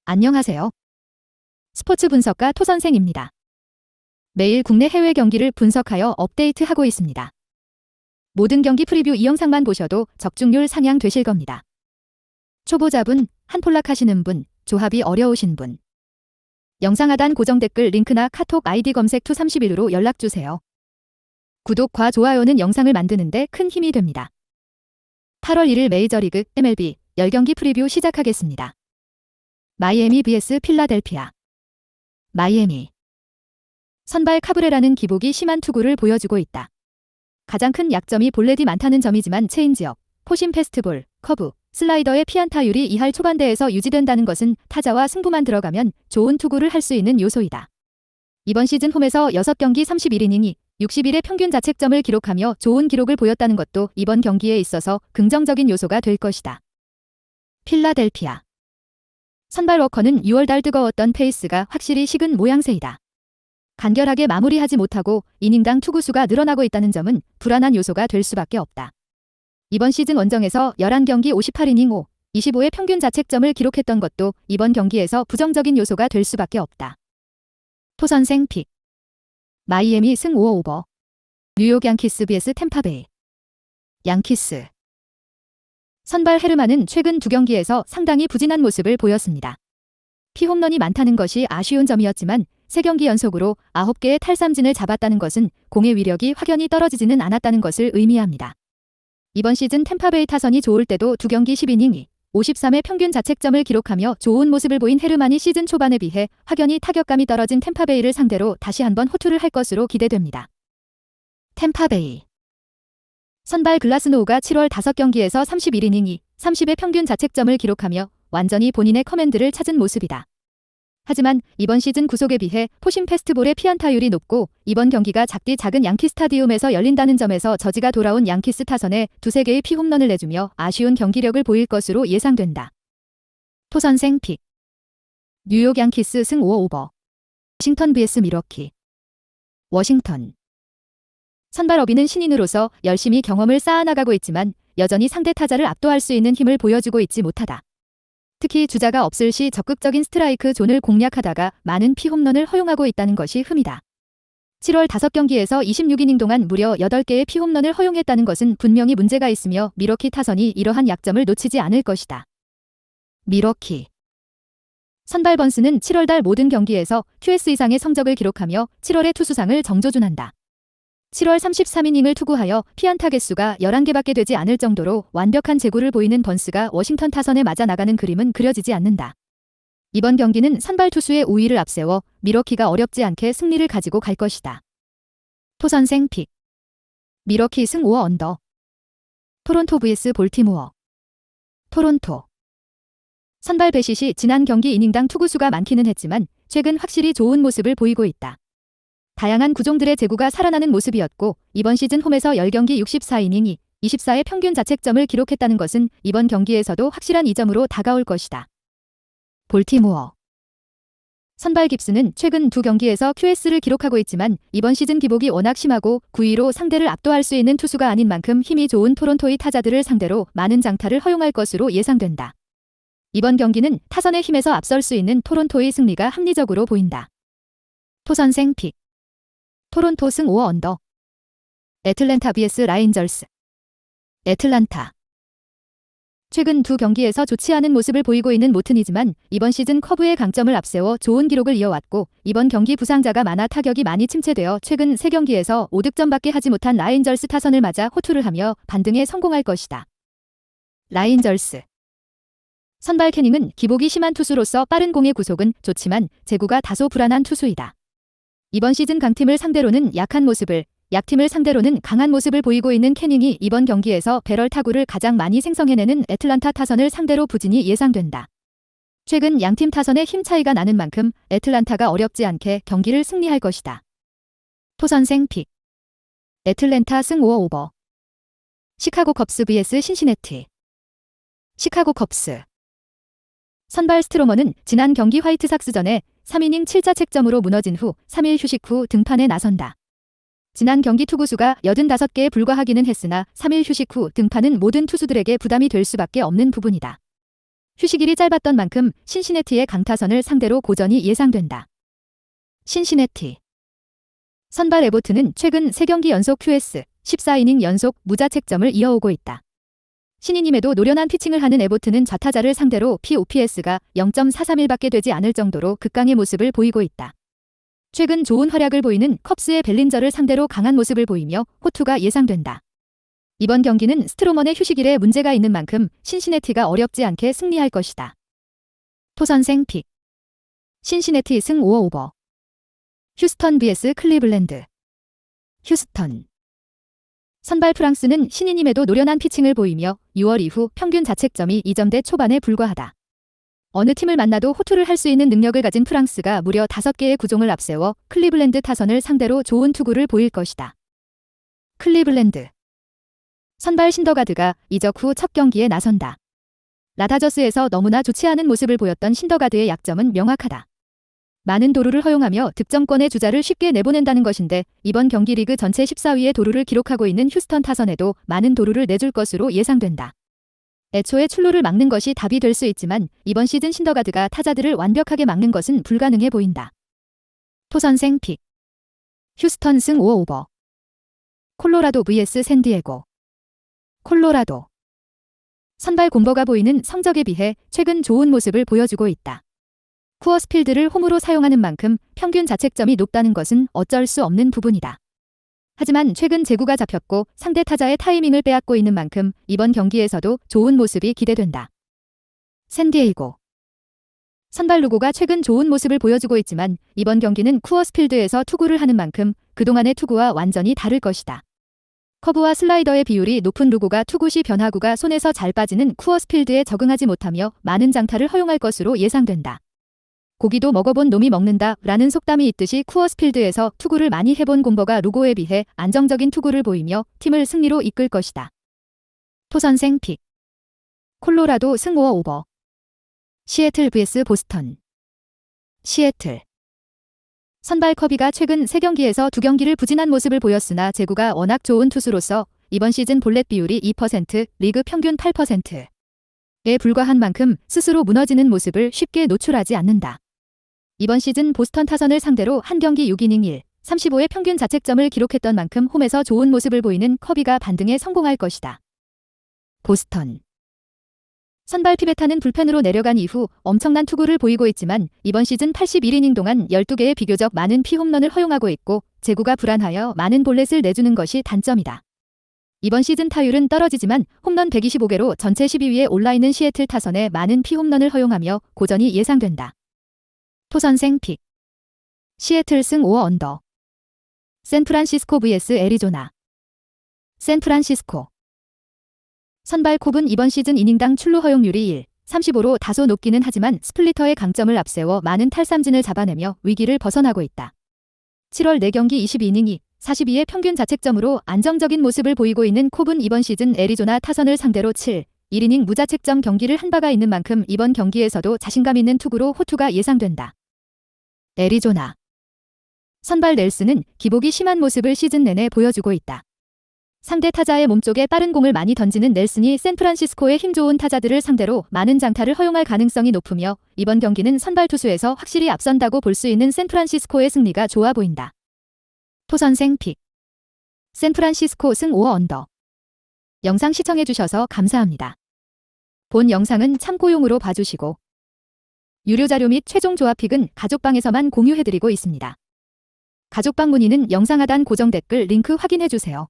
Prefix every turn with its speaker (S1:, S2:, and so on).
S1: 안녕하세요. 스포츠 분석가 토선생입니다. 매일 국내 해외 경기를 분석하여 업데이트하고 있습니다. 모든 경기 프리뷰 이 영상만 보셔도 적중률 상향되실 겁니다. 초보자분, 한폴락 하시는 분, 조합이 어려우신 분. 영상 하단 고정 댓글 링크나 카톡 아이디 검색 투31로 연락주세요. 구독과 좋아요는 영상을 만드는데 큰 힘이 됩니다. 8월 1일 메이저리그 MLB 10경기 프리뷰 시작하겠습니다. 마이애미 vs 필라델피아. 마이애미. 선발 카브레라는 기복이 심한 투구를 보여주고 있다. 가장 큰 약점이 볼넷이 많다는 점이지만 체인지업, 포심 패스트볼, 커브, 슬라이더의 피안타율이 2할 초반대에서 유지된다는 것은 타자와 승부만 들어가면 좋은 투구를 할 수 있는 요소이다. 이번 시즌 홈에서 6경기 31이닝이 61의 평균 자책점을 기록하며 좋은 기록을 보였다는 것도 이번 경기에 있어서 긍정적인 요소가 될 것이다. 필라델피아. 선발 워커는 6월달 뜨거웠던 페이스가 확실히 식은 모양새이다. 간결하게 마무리하지 못하고 이닝당 투구수가 늘어나고 있다는 점은 불안한 요소가 될 수밖에 없다. 이번 시즌 원정에서 11경기 58이닝 5, 25의 평균 자책점을 기록했던 것도 이번 경기에서 부정적인 요소가 될 수밖에 없다. 토선생 픽. 마이애미 승 5 오버. 뉴욕 양키스 vs 템파베이. 양키스. 선발 헤르만은 최근 2경기에서 상당히 부진한 모습을 보였습니다. 피홈런이 많다는 것이 아쉬운 점이었지만 3경기 연속으로 9개의 탈삼진을 잡았다는 것은 공의 위력이 확연히 떨어지지는 않았다는 것을 의미합니다. 이번 시즌 템파베이 타선이 좋을 때도 2경기 10이닝 53의 평균 자책점을 기록하며 좋은 모습을 보인 헤르만이 시즌 초반에 비해 확연히 타격감이 떨어진 템파베이를 상대로 다시 한번 호투를 할 것으로 기대됩니다. 템파베이. 선발 글라스노우가 7월 5경기에서 31이닝 30의 평균 자책점을 기록하며 완전히 본인의 커맨드를 찾은 모습이다. 하지만 이번 시즌 구속에 비해 포심 패스트볼의 피안타율이 높고 이번 경기가 작은 양키 스타디움에서 열린다는 점에서 저지가 돌아온 양키스 타선에 2-3개의 피홈런을 내주며 아쉬운 경기력을 보일 것으로 예상된다. 토선생 픽. 뉴욕 양키스 승 5 오버. 워싱턴 vs 밀워키. 워싱턴. 선발 어비는 신인으로서 열심히 경험을 쌓아나가고 있지만 여전히 상대 타자를 압도할 수 있는 힘을 보여주고 있지 못하다. 특히 주자가 없을 시 적극적인 스트라이크 존을 공략하다가 많은 피홈런을 허용하고 있다는 것이 흠이다. 7월 5경기에서 26이닝 동안 무려 8개의 피홈런을 허용했다는 것은 분명히 문제가 있으며 밀워키 타선이 이러한 약점을 놓치지 않을 것이다. 밀워키. 선발 번스는 7월달 모든 경기에서 QS 이상의 성적을 기록하며 7월의 투수상을 정조준한다. 7월 33이닝을 투구하여 피안타 개수가 11개밖에 되지 않을 정도로 완벽한 제구를 보이는 번스가 워싱턴 타선에 맞아 나가는 그림은 그려지지 않는다. 이번 경기는 선발 투수의 우위를 앞세워 밀워키가 어렵지 않게 승리를 가지고 갈 것이다. 토선생 픽. 밀워키 승 5 언더. 토론토 vs 볼티모어. 토론토. 선발 베시시 지난 경기 이닝당 투구수가 많기는 했지만 최근 확실히 좋은 모습을 보이고 있다. 다양한 구종들의 제구가 살아나는 모습이었고 이번 시즌 홈에서 10경기 64이닝 24의 평균 자책점을 기록했다는 것은 이번 경기에서도 확실한 이점으로 다가올 것이다. 볼티모어. 선발 깁스는 최근 2경기에서 QS를 기록하고 있지만 이번 시즌 기복이 워낙 심하고 9위로 상대를 압도할 수 있는 투수가 아닌 만큼 힘이 좋은 토론토의 타자들을 상대로 많은 장타를 허용할 것으로 예상된다. 이번 경기는 타선의 힘에서 앞설 수 있는 토론토의 승리가 합리적으로 보인다. 토선생 픽. 토론토 승 5 언더. 애틀랜타 vs 라인저스. 애틀란타. 최근 2경기에서 좋지 않은 모습을 보이고 있는 모튼이지만 이번 시즌 커브의 강점을 앞세워 좋은 기록을 이어왔고 이번 경기 부상자가 많아 타격이 많이 침체되어 최근 3경기에서 5득점밖에 하지 못한 라인저스 타선을 맞아 호투를 하며 반등에 성공할 것이다. 라인저스. 선발 캐닝은 기복이 심한 투수로서 빠른 공의 구속은 좋지만 제구가 다소 불안한 투수이다. 이번 시즌 강팀을 상대로는 약팀을 상대로는 강한 모습을 보이고 있는 캐닝이 이번 경기에서 배럴 타구를 가장 많이 생성해내는 애틀란타 타선을 상대로 부진이 예상된다. 최근 양팀 타선의 힘 차이가 나는 만큼 애틀란타가 어렵지 않게 경기를 승리할 것이다. 토선생 픽. 애틀랜타 승 5 오버. 시카고 컵스 vs 신시내티. 시카고 컵스. 선발 스트로머는 지난 경기 화이트삭스전에 3이닝 7자책점으로 무너진 후 3일 휴식 후 등판에 나선다. 지난 경기 투구수가 85개에 불과하기는 했으나 3일 휴식 후 등판은 모든 투수들에게 부담이 될 수밖에 없는 부분이다. 휴식일이 짧았던 만큼 신시내티의 강타선을 상대로 고전이 예상된다. 신시내티 선발 에보트는 최근 3경기 연속 QS, 14이닝 연속 무자책점을 이어오고 있다. 신인임에도 노련한 피칭을 하는 에보트는 좌타자를 상대로 POPS가 0.431밖에 되지 않을 정도로 극강의 모습을 보이고 있다. 최근 좋은 활약을 보이는 컵스의 벨린저를 상대로 강한 모습을 보이며 호투가 예상된다. 이번 경기는 스트로먼의 휴식일에 문제가 있는 만큼 신시내티가 어렵지 않게 승리할 것이다. 토선생 픽 신시내티 승 5-오버 휴스턴 vs 클리블랜드 휴스턴 선발 프랑스는 신인임에도 노련한 피칭을 보이며 6월 이후 평균 자책점이 2점대 초반에 불과하다. 어느 팀을 만나도 호투를 할 수 있는 능력을 가진 프랑스가 무려 5개의 구종을 앞세워 클리블랜드 타선을 상대로 좋은 투구를 보일 것이다. 클리블랜드 선발 신더가드가 이적 후 첫 경기에 나선다. 라다저스에서 너무나 좋지 않은 모습을 보였던 신더가드의 약점은 명확하다. 많은 도루를 허용하며 득점권의 주자를 쉽게 내보낸다는 것인데 이번 경기 리그 전체 14위의 도루를 기록하고 있는 휴스턴 타선에도 많은 도루를 내줄 것으로 예상된다. 애초에 출루를 막는 것이 답이 될 수 있지만 이번 시즌 신더가드가 타자들을 완벽하게 막는 것은 불가능해 보인다. 토선생 픽 휴스턴 승 5-오버 콜로라도 vs 샌디에고 콜로라도 선발 곰버가 보이는 성적에 비해 최근 좋은 모습을 보여주고 있다. 쿠어스필드를 홈으로 사용하는 만큼 평균 자책점이 높다는 것은 어쩔 수 없는 부분이다. 하지만 최근 제구가 잡혔고 상대 타자의 타이밍을 빼앗고 있는 만큼 이번 경기에서도 좋은 모습이 기대된다. 샌디에이고 선발 루고가 최근 좋은 모습을 보여주고 있지만 이번 경기는 쿠어스필드에서 투구를 하는 만큼 그동안의 투구와 완전히 다를 것이다. 커브와 슬라이더의 비율이 높은 루고가 투구 시 변화구가 손에서 잘 빠지는 쿠어스필드에 적응하지 못하며 많은 장타를 허용할 것으로 예상된다. 고기도 먹어본 놈이 먹는다 라는 속담이 있듯이 쿠어스필드에서 투구를 많이 해본 곰버가 루고에 비해 안정적인 투구를 보이며 팀을 승리로 이끌 것이다. 토선생 픽 콜로라도 승 5-오버 시애틀 vs 보스턴 시애틀 선발 커비가 최근 3경기에서 2경기를 부진한 모습을 보였으나 제구가 워낙 좋은 투수로서 이번 시즌 볼넷 비율이 2%, 리그 평균 8%에 불과한 만큼 스스로 무너지는 모습을 쉽게 노출하지 않는다. 이번 시즌 보스턴 타선을 상대로 한 경기 6이닝 1, 35의 평균 자책점을 기록했던 만큼 홈에서 좋은 모습을 보이는 커비가 반등에 성공할 것이다. 보스턴 선발 피베타는 불펜으로 내려간 이후 엄청난 투구를 보이고 있지만 이번 시즌 81이닝 동안 12개의 비교적 많은 피홈런을 허용하고 있고 제구가 불안하여 많은 볼넷을 내주는 것이 단점이다. 이번 시즌 타율은 떨어지지만 홈런 125개로 전체 12위에 올라있는 시애틀 타선에 많은 피홈런을 허용하며 고전이 예상된다. 토선생 픽 시애틀 승 5-언더 샌프란시스코 vs 애리조나 샌프란시스코 선발 콥은 이번 시즌 이닝당 출루 허용률이 1, 35로 다소 높기는 하지만 스플리터의 강점을 앞세워 많은 탈삼진을 잡아내며 위기를 벗어나고 있다. 7월 4경기 22이닝 2, 42의 평균 자책점으로 안정적인 모습을 보이고 있는 콥은 이번 시즌 애리조나 타선을 상대로 7, 1이닝 무자책점 경기를 한 바가 있는 만큼 이번 경기에서도 자신감 있는 투구로 호투가 예상된다. 애리조나 선발 넬슨은 기복이 심한 모습을 시즌 내내 보여주고 있다. 상대 타자의 몸쪽에 빠른 공을 많이 던지는 넬슨이 샌프란시스코의 힘 좋은 타자들을 상대로 많은 장타를 허용할 가능성이 높으며 이번 경기는 선발 투수에서 확실히 앞선다고 볼 수 있는 샌프란시스코의 승리가 좋아 보인다. 토선생 픽 샌프란시스코 승 5-언더 영상 시청해주셔서 감사합니다. 본 영상은 참고용으로 봐주시고 유료 자료 및 최종 조합 픽은 가족방에서만 공유해드리고 있습니다. 가족방 문의는 영상 하단 고정 댓글 링크 확인해주세요.